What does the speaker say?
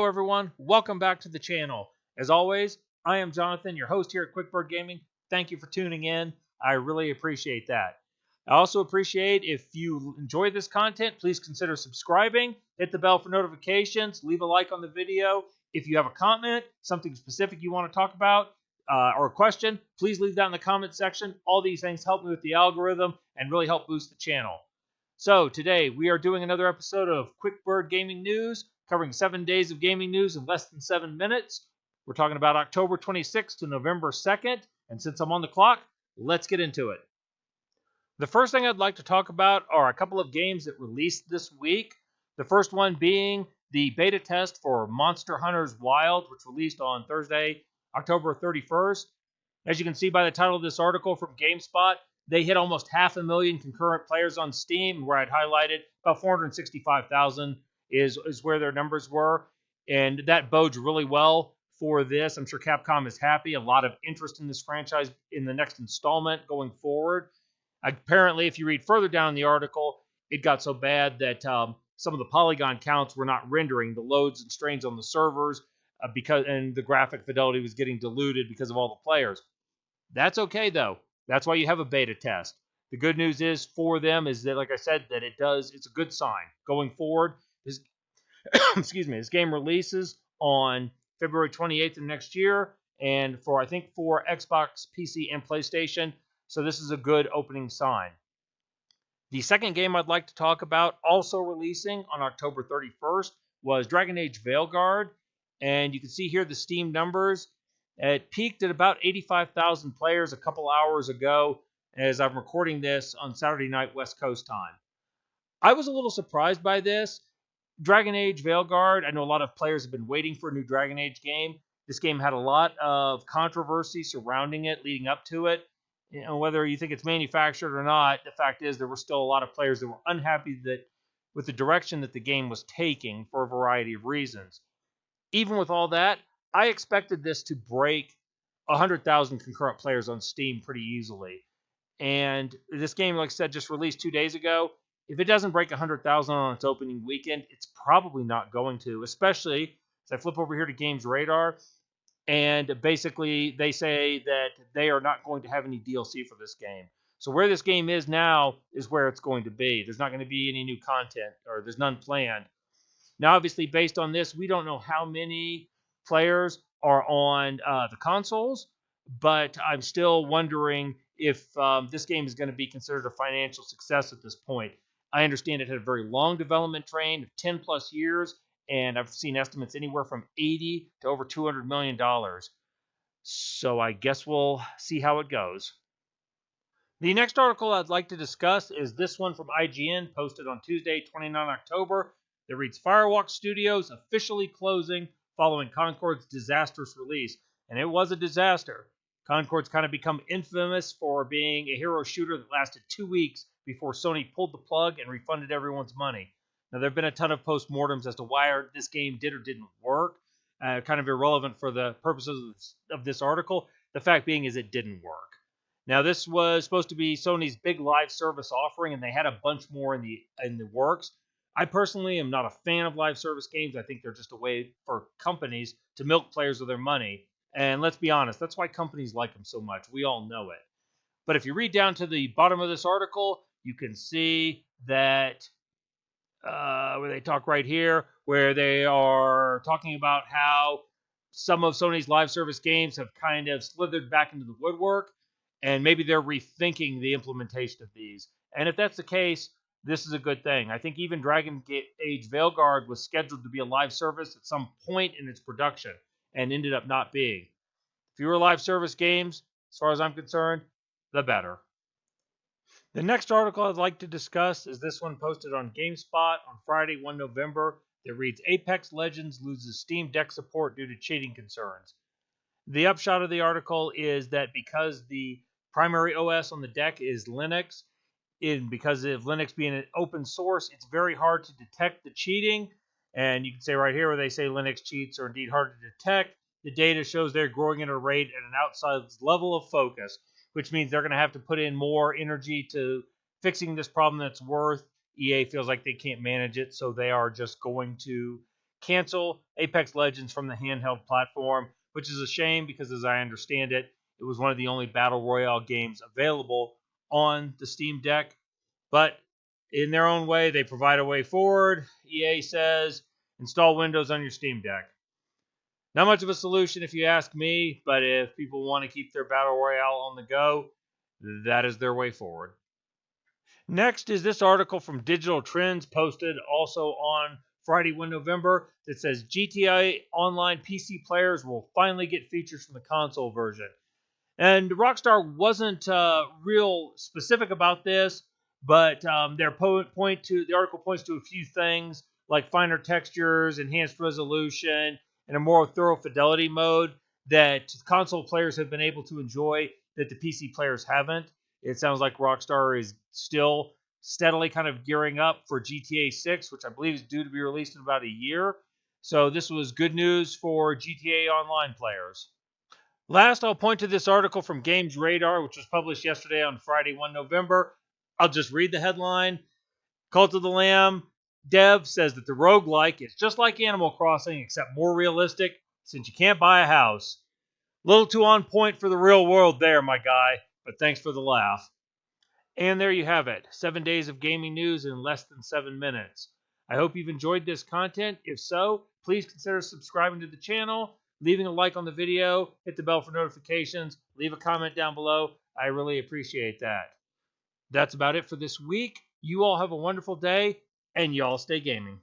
everyone. Welcome back to the channel. As always, I am Jonathan, your host here at QuickBird Gaming. Thank you for tuning in. I really appreciate that. I also appreciate if you enjoy this content, please consider subscribing, hit the bell for notifications, leave a like on the video. If you have a comment, something specific you want to talk about, or a question, please leave that in the comment section. All these things help me with the algorithm and really help boost the channel. So today we are doing another episode of QuickBird Gaming News, covering 7 days of gaming news in less than 7 minutes. We're talking about October 26th to November 2nd, and since I'm on the clock, let's get into it. The first thing I'd like to talk about are a couple of games that released this week. The first one being the beta test for Monster Hunters Wild, which released on Thursday, October 31st. As you can see by the title of this article from GameSpot, they hit almost 500,000 concurrent players on Steam, where I'd highlighted about 465,000 is where their numbers were. And that bodes really well for this. I'm sure Capcom is happy. A lot of interest in this franchise in the next installment going forward. Apparently, if you read further down in the article, it got so bad that some of the polygon counts were not rendering, the loads and strains on the servers, and the graphic fidelity was getting diluted because of all the players. That's okay, though. That's why you have a beta test. The good news is for them is that, like I said, that it's a good sign. Going forward, this this game releases on February 28th of next year, and for Xbox, PC, and PlayStation. So this is a good opening sign. The second game I'd like to talk about, also releasing on October 31st, was Dragon Age Veilguard. And you can see here the Steam numbers. It peaked at about 85,000 players a couple hours ago as I'm recording this on Saturday night West Coast time. I was a little surprised by this. Dragon Age Veilguard, I know a lot of players have been waiting for a new Dragon Age game. This game had a lot of controversy surrounding it leading up to it. You know, whether you think it's manufactured or not, the fact is there were still a lot of players that were unhappy with the direction that the game was taking for a variety of reasons. Even with all that, I expected this to break 100,000 concurrent players on Steam pretty easily. And this game, like I said, just released 2 days ago. If it doesn't break 100,000 on its opening weekend, it's probably not going to, especially as I flip over here to Games Radar. And basically, they say that they are not going to have any DLC for this game. So where this game is now is where it's going to be. There's not going to be any new content, or there's none planned. Now, obviously, based on this, we don't know how many players are on the consoles, but I'm still wondering if this game is going to be considered a financial success at this point. I understand it had a very long development train of 10 plus years, and I've seen estimates anywhere from $80 to over $200 million. So I guess we'll see how it goes. The next article I'd like to discuss is this one from IGN, posted on Tuesday, 29 October. That reads, Firewalk Studios officially closing following Concord's disastrous release. And it was a disaster. Concord's kind of become infamous for being a hero shooter that lasted 2 weeks before Sony pulled the plug and refunded everyone's money. Now, there have been a ton of postmortems as to why this game did or didn't work. Kind of irrelevant for the purposes of this article. The fact being is it didn't work. Now, this was supposed to be Sony's big live service offering, and they had a bunch more in the works. I personally am not a fan of live service games. I think they're just a way for companies to milk players of their money. And let's be honest, that's why companies like them so much. We all know it. But if you read down to the bottom of this article, you can see that where they talk right here, where they are talking about how some of Sony's live service games have kind of slithered back into the woodwork, and maybe they're rethinking the implementation of these. And if that's the case, this is a good thing. I think even Dragon Age Veilguard was scheduled to be a live service at some point in its production and ended up not being. Fewer live service games, as far as I'm concerned, the better. The next article I'd like to discuss is this one posted on GameSpot on Friday, 1 November, that reads, Apex Legends loses SteamDeck support due to cheating concerns. The upshot of the article is that because the primary OS on the deck is Linux, because of Linux being an open source, it's very hard to detect the cheating. And you can say right here where they say Linux cheats are indeed hard to detect. The data shows they're growing at a rate at an outsized level of focus, which means they're going to have to put in more energy to fixing this problem that's worth. EA feels like they can't manage it, so they are just going to cancel Apex Legends from the handheld platform, which is a shame because, as I understand it, it was one of the only Battle Royale games available on the Steam Deck. But in their own way, they provide a way forward. EA says, install Windows on your Steam Deck. Not much of a solution if you ask me, but if people want to keep their Battle Royale on the go, that is their way forward. Next is this article from Digital Trends, posted also on Friday, 1 November, that says GTA Online PC players will finally get features from the console version. And Rockstar wasn't real specific about this, but the article points to a few things like finer textures, enhanced resolution, and a more thorough fidelity mode that console players have been able to enjoy that the PC players haven't. It sounds like Rockstar is still steadily kind of gearing up for GTA 6, which I believe is due to be released in about a year. So this was good news for GTA Online players. Last, I'll point to this article from Games Radar, which was published yesterday on Friday, 1 November. I'll just read the headline. Cult of the Lamb dev says that the roguelike is just like Animal Crossing, except more realistic, since you can't buy a house. Little too on point for the real world there, my guy, but thanks for the laugh. And there you have it, 7 days of gaming news in less than 7 minutes. I hope you've enjoyed this content. If so, please consider subscribing to the channel, leaving a like on the video, hit the bell for notifications, leave a comment down below. I really appreciate that. That's about it for this week. You all have a wonderful day, and y'all stay gaming.